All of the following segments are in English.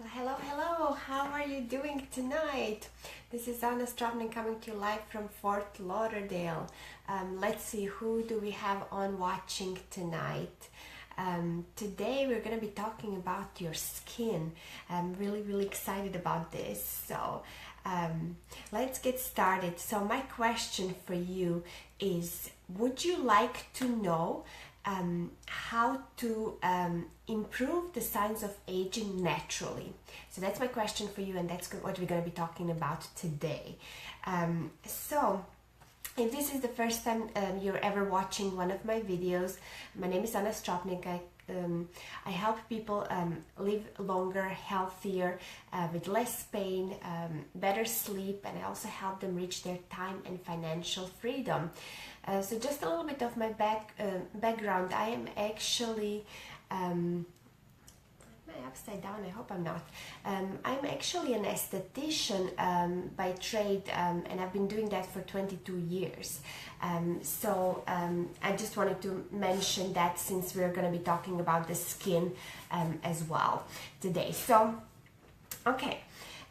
Hello, how are you doing tonight? This is Anna Stropnik coming to you live from Fort Lauderdale. Let's see, who do we have on watching tonight? Today we're going to be talking about your skin. I'm really excited about this. So let's get started. So my question for you is, would you like to know how to improve the signs of aging naturally? So that's my question for you, and that's what we're going to be talking about today. So if this is the first time you're ever watching one of my videos, my name is Anna Stropnik. I help people live longer, healthier, with less pain, better sleep, and I also help them reach their time and financial freedom. So just a little bit of my background. I am actually upside down, I hope I'm not. I'm actually an esthetician by trade, and I've been doing that for 22 years. So I just wanted to mention that, since we're going to be talking about the skin as well today. So, okay,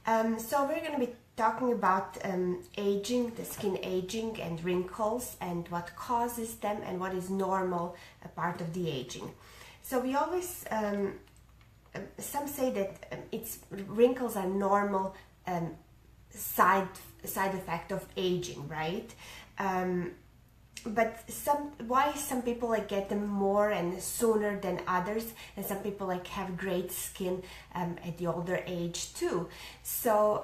so we're going to be talking about aging, the skin aging and wrinkles, and what causes them and what is normal part of the aging. So we always some say that wrinkles are normal side effect of aging, right? But why some people get them more and sooner than others, and some people have great skin at the older age too. So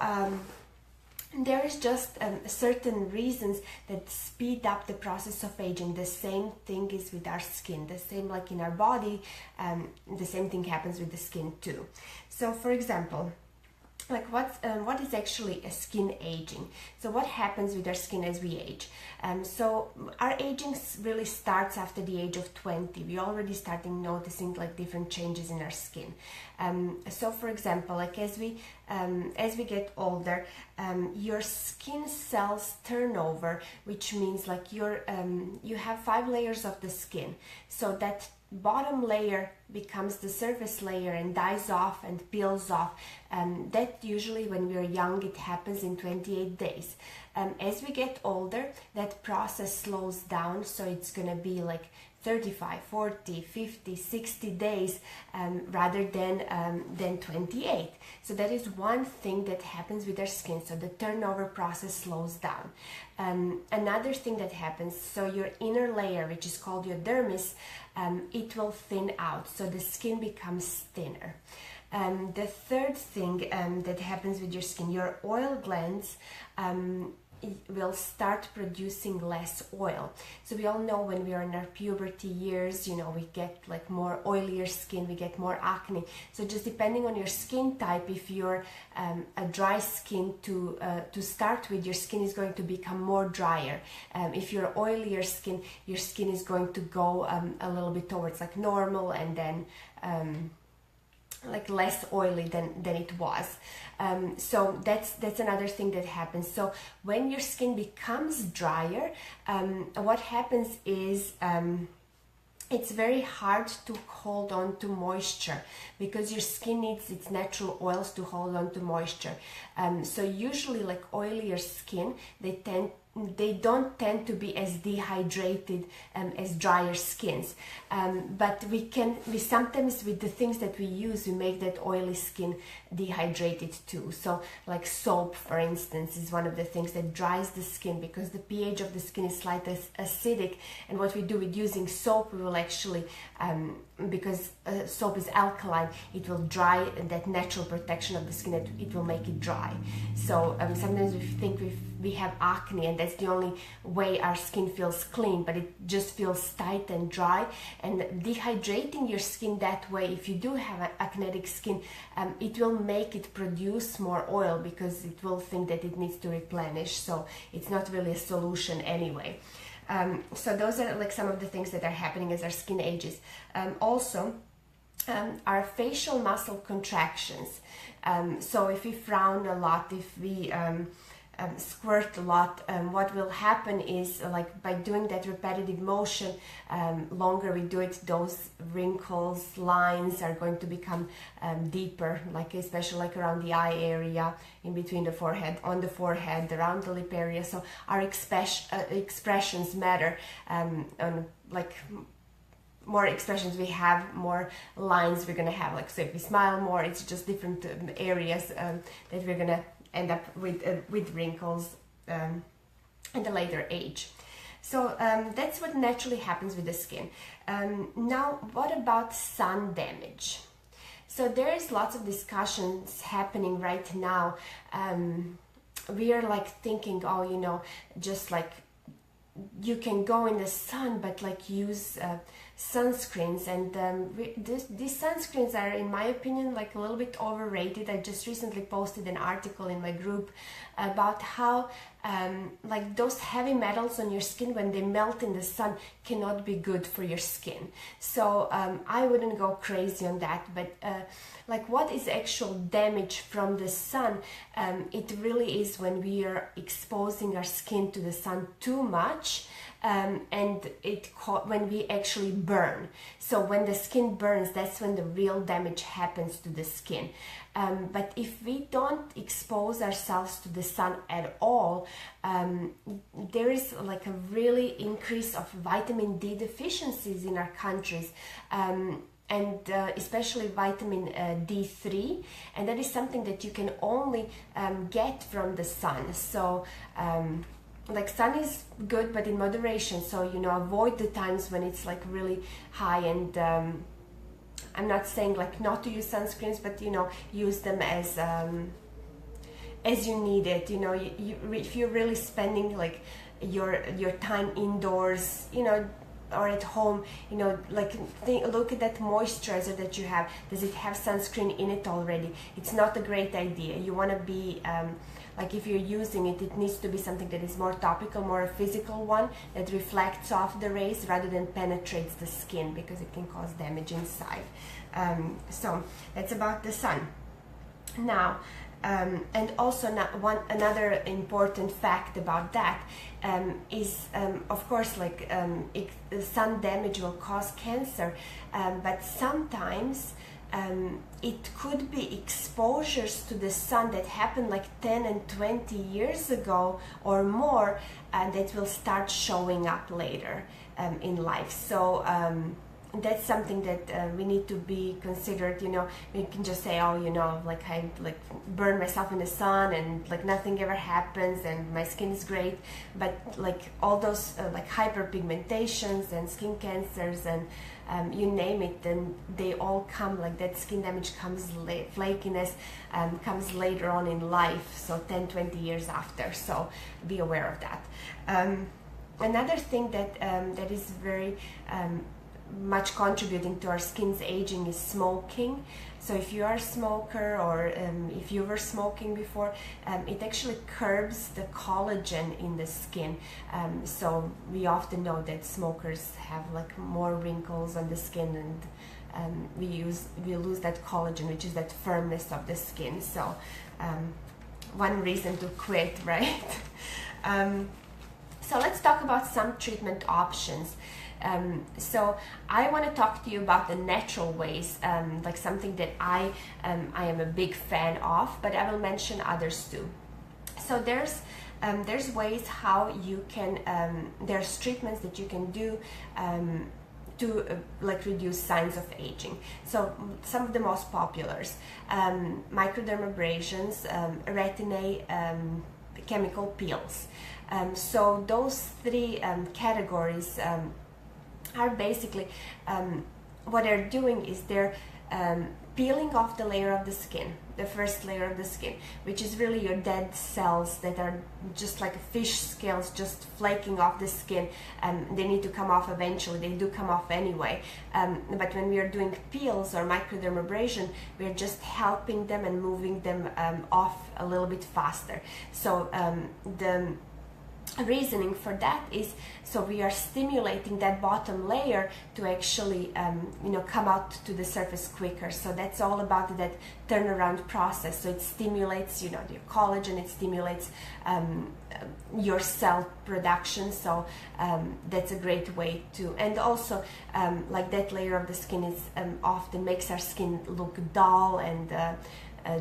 there is just certain reasons that speed up the process of aging. The same thing is with our skin. The same like in our body, the same thing happens with the skin too. So for example, what is actually a skin aging? So what happens with our skin as we age? So our aging really starts after the age of 20. We already starting noticing different changes in our skin. So for example, as we get older, your skin cells turnover, which means you have 5 layers of the skin. So that bottom layer becomes the surface layer and dies off and peels off. That usually when we are young, it happens in 28 days. As we get older, that process slows down, so it's gonna be 35, 40, 50, 60 days rather than 28. So that is one thing that happens with our skin. So the turnover process slows down. Another thing that happens, so your inner layer, which is called your dermis, it will thin out. So the skin becomes thinner. The third thing that happens with your skin, your oil glands will start producing less oil. So we all know when we are in our puberty years, we get more oilier skin, we get more acne. So just depending on your skin type, if you're a dry skin to start with, your skin is going to become more drier. If you're oilier skin, your skin is going to go a little bit towards normal, and then less oily than it was. So that's another thing that happens. So when your skin becomes drier, what happens is it's very hard to hold on to moisture, because your skin needs its natural oils to hold on to moisture. So usually oilier skin, they don't tend to be as dehydrated as drier skins, but we sometimes, with the things that we use, we make that oily skin dehydrated too. So soap, for instance, is one of the things that dries the skin, because the pH of the skin is slightly acidic, and what we do with using soap, we will actually because soap is alkaline, it will dry, and that natural protection of the skin, it will make it dry. So sometimes we think we have acne, and that's the only way our skin feels clean, but it just feels tight and dry. And dehydrating your skin that way, if you do have acneic skin, it will make it produce more oil, because it will think that it needs to replenish. So it's not really a solution anyway. So those are some of the things that are happening as our skin ages. Also, our facial muscle contractions. So if we frown a lot, if we squirt a lot, what will happen is, like, by doing that repetitive motion, longer we do it, those wrinkles, lines are going to become deeper, like especially like around the eye area, in between the forehead, on the forehead, around the lip area. So our expressions matter, on like more expressions we have, more lines we're gonna have. Like, so if we smile more, it's just different areas that we're gonna end up with wrinkles in the later age. So that's what naturally happens with the skin. Now, what about sun damage? So there's lots of discussions happening right now. We are like thinking, oh, you know, just like you can go in the sun, but like use sunscreens, and these sunscreens are, in my opinion, like a little bit overrated. I just recently posted an article in my group about how like those heavy metals on your skin, when they melt in the sun, cannot be good for your skin. So I wouldn't go crazy on that, but like what is actual damage from the sun, it really is when we are exposing our skin to the sun too much, and when we actually burn. So when the skin burns, that's when the real damage happens to the skin. But if we don't expose ourselves to the sun at all, there is like a really increase of vitamin D deficiencies in our countries, and especially vitamin D3, and that is something that you can only get from the sun. So like, sun is good, but in moderation. So, you know, avoid the times when it's like really high, and I'm not saying like not to use sunscreens, but, you know, use them as you need it. You know, if you're really spending like your time indoors, you know, or at home, you know, like look at that moisturizer that you have. Does it have sunscreen in it already? It's not a great idea. You want to be like, if you're using it, it needs to be something that is more topical, more a physical one that reflects off the rays rather than penetrates the skin, because it can cause damage inside. So that's about the sun. Now, and also another important fact about that is, of course, like sun damage will cause cancer, but sometimes it could be exposures to the sun that happened like 10 and 20 years ago or more, that will start showing up later in life. So that's something that we need to be considered. You know, we can just say, oh, you know, like I like burn myself in the sun and like nothing ever happens and my skin is great, but like all those like hyperpigmentations and skin cancers and you name it, then they all come, like that skin damage comes, flakiness comes later on in life, so 10-20 years after. So be aware of that. Another thing that that is very much contributing to our skin's aging is smoking. So if you are a smoker, or if you were smoking before, it actually curbs the collagen in the skin. So we often know that smokers have like more wrinkles on the skin, and we lose that collagen, which is that firmness of the skin. So one reason to quit, right? So let's talk about some treatment options. So I want to talk to you about the natural ways, like something that I am a big fan of, but I will mention others too. So there's ways how you can, there's treatments that you can do to like reduce signs of aging. So some of the most populars, microdermabrasions, retin-A, chemical peels. So those three categories are basically, what they're doing is they're peeling off the layer of the skin, the first layer of the skin, which is really your dead cells that are just like fish scales just flaking off the skin. They need to come off eventually. They do come off anyway. But when we are doing peels or microdermabrasion, we're just helping them and moving them off a little bit faster. So reasoning for that is so we are stimulating that bottom layer to actually come out to the surface quicker. So that's all about that turnaround process. So it stimulates your collagen, it stimulates your cell production. So that's a great way to, and also like that layer of the skin is often makes our skin look dull and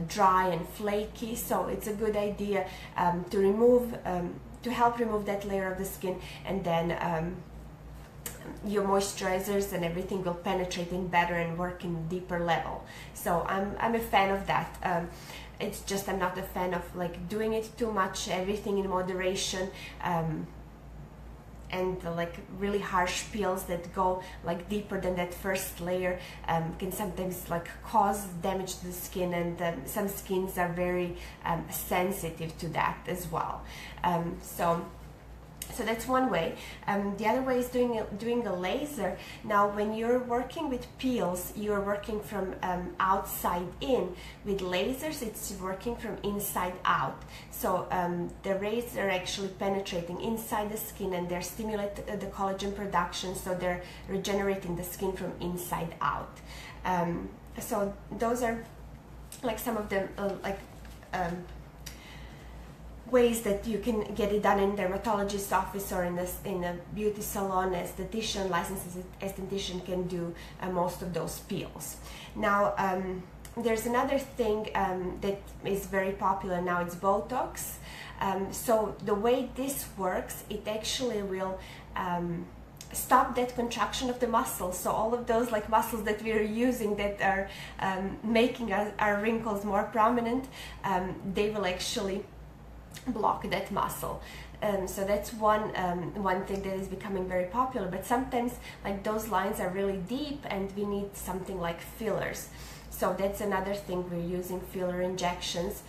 dry and flaky. So it's a good idea to remove to help remove that layer of the skin, and then your moisturizers and everything will penetrate in better and work in deeper level. So I'm a fan of that. It's just I'm not a fan of like doing it too much, everything in moderation, and like really harsh peels that go like deeper than that first layer can sometimes like cause damage to the skin, and some skins are very sensitive to that as well. So that's one way. The other way is doing a laser. Now, when you're working with peels, you're working from outside in. With lasers, it's working from inside out. So the rays are actually penetrating inside the skin, and they're stimulating the collagen production. So they're regenerating the skin from inside out. So those are like some of the ways that you can get it done in dermatologist's office or in a beauty salon. Esthetician, licensed esthetician can do most of those peels. Now there's another thing that is very popular now. It's Botox. So the way this works, it actually will stop that contraction of the muscles. So all of those like muscles that we are using that are making our wrinkles more prominent, they will actually block that muscle. So that's one thing that is becoming very popular. But sometimes like those lines are really deep and we need something like fillers. So that's another thing. We're using filler injections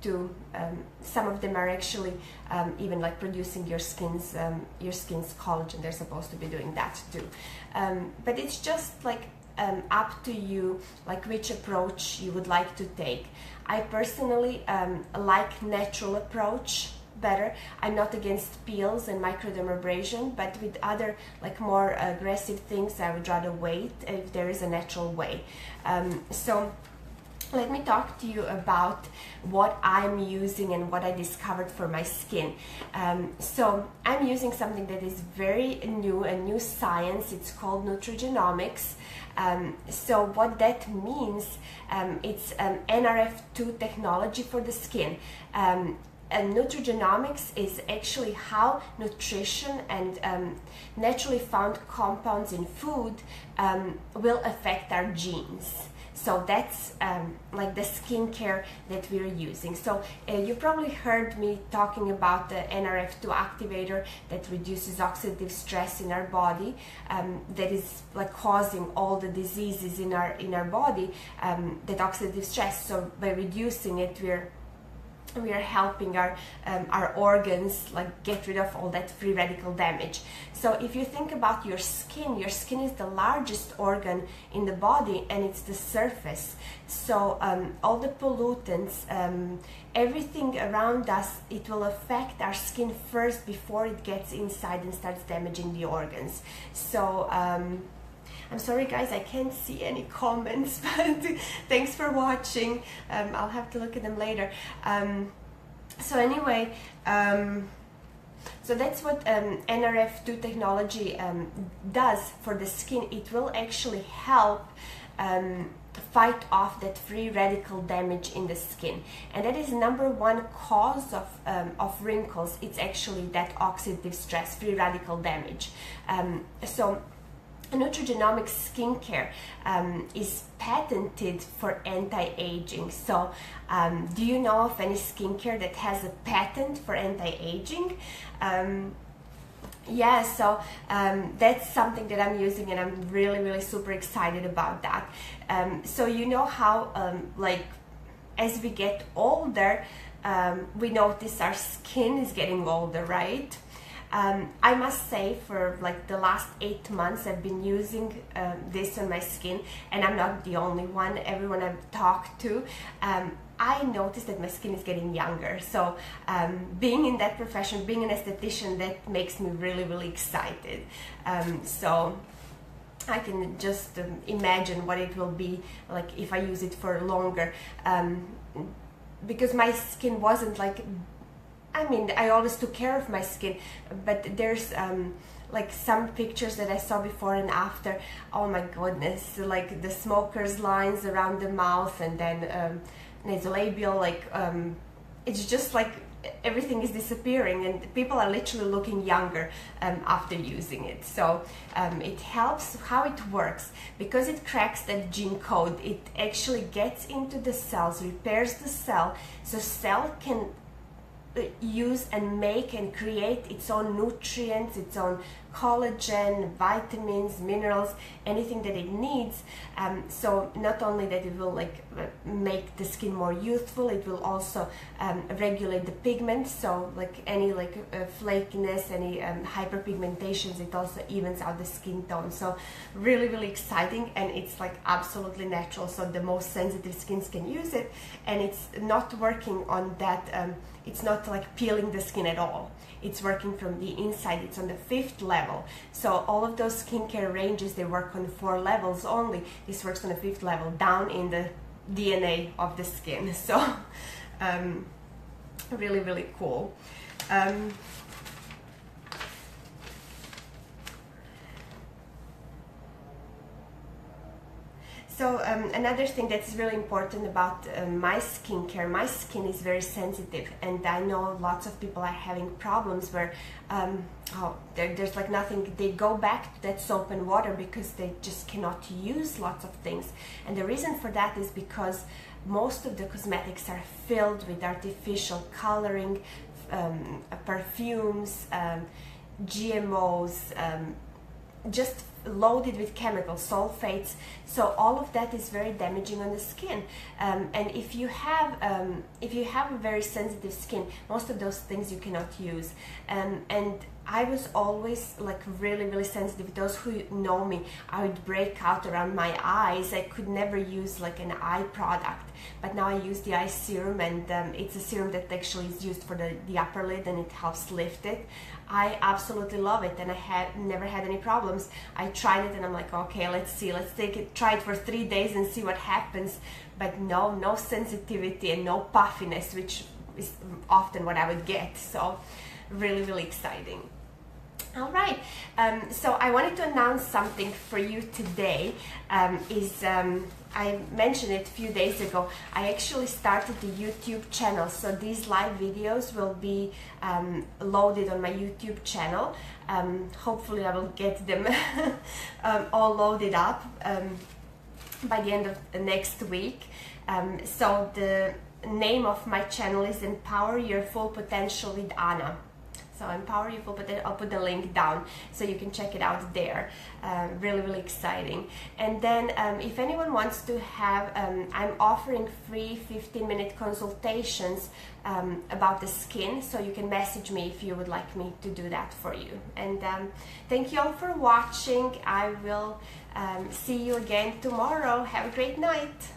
to some of them are actually even like producing your skin's collagen. They're supposed to be doing that too. But it's just like up to you, like which approach you would like to take. I personally like natural approach better. I'm not against peels and microdermabrasion, but with other like more aggressive things, I would rather wait if there is a natural way. So let me talk to you about what I'm using and what I discovered for my skin. So I'm using something that is very new, a new science. It's called Nutrigenomics. So what that means, it's NRF2 technology for the skin. And Nutrigenomics is actually how nutrition and naturally found compounds in food will affect our genes. So that's like the skincare that we're using. So you probably heard me talking about the NRF2 activator that reduces oxidative stress in our body, that is like causing all the diseases in our body, that oxidative stress. So by reducing it, we are helping our organs like get rid of all that free radical damage. So if you think about your skin is the largest organ in the body, and it's the surface. So all the pollutants, everything around us, it will affect our skin first before it gets inside and starts damaging the organs. So I'm sorry guys, I can't see any comments, but thanks for watching. I'll have to look at them later. So anyway, so that's what NRF2 technology does for the skin. It will actually help fight off that free radical damage in the skin, and that is #1 cause of wrinkles. It's actually that oxidative stress, free radical damage. So Nutrigenomics skincare is patented for anti-aging. So do you know of any skincare that has a patent for anti-aging? Yeah, so that's something that I'm using, and I'm really super excited about that. So you know how like as we get older, we notice our skin is getting older, right? I must say, for like the last 8 months I've been using this on my skin, and I'm not the only one. Everyone I've talked to, I noticed that my skin is getting younger. So being in that profession, being an esthetician, that makes me really, really excited. So I can just imagine what it will be like if I use it for longer, because my skin wasn't like, I mean, I always took care of my skin, but there's like some pictures that I saw before and after. Oh my goodness, like the smoker's lines around the mouth, and then nasolabial, like it's just like everything is disappearing, and people are literally looking younger after using it. So it helps. How it works, because it cracks that gene code, it actually gets into the cells, repairs the cell, so cell can use and make and create its own nutrients, its own collagen, vitamins, minerals, anything that it needs. So not only that it will like make the skin more youthful, it will also regulate the pigment. So like any like flakiness, any hyperpigmentations, it also evens out the skin tone. So really, really exciting, and it's like absolutely natural. So the most sensitive skins can use it, and it's not working on that. It's not like peeling the skin at all. It's working from the inside. It's on the 5th level. So all of those skincare ranges, they work on 4 levels only. This works on the 5th level, down in the DNA of the skin. So really, really cool. So another thing that's really important about my skincare, my skin is very sensitive, and I know lots of people are having problems where there's like nothing, they go back to that soap and water because they just cannot use lots of things. And the reason for that is because most of the cosmetics are filled with artificial coloring, perfumes, GMOs, just loaded with chemicals, sulfates. So all of that is very damaging on the skin. And if you have a very sensitive skin, most of those things you cannot use. And I was always like really, really sensitive. Those who know me, I would break out around my eyes. I could never use like an eye product. But now I use the eye serum, and it's a serum that actually is used for the upper lid, and it helps lift it. I absolutely love it, and I had never had any problems. I tried it and I'm like, okay, let's see, let's try it for 3 days and see what happens. But no sensitivity and no puffiness, which is often what I would get. So really, really exciting. All right, so I wanted to announce something for you today. I mentioned it a few days ago. I actually started the YouTube channel, so these live videos will be loaded on my YouTube channel. Hopefully I will get them all loaded up by the end of the next week. So the name of my channel is Empower Your Full Potential with Anna. So Empower Your Full Potential, I'll put the link down so you can check it out there. Really, really exciting. And then if anyone wants to have, I'm offering free 15-minute consultations about the skin, so you can message me if you would like me to do that for you. And thank you all for watching. I will see you again tomorrow. Have a great night.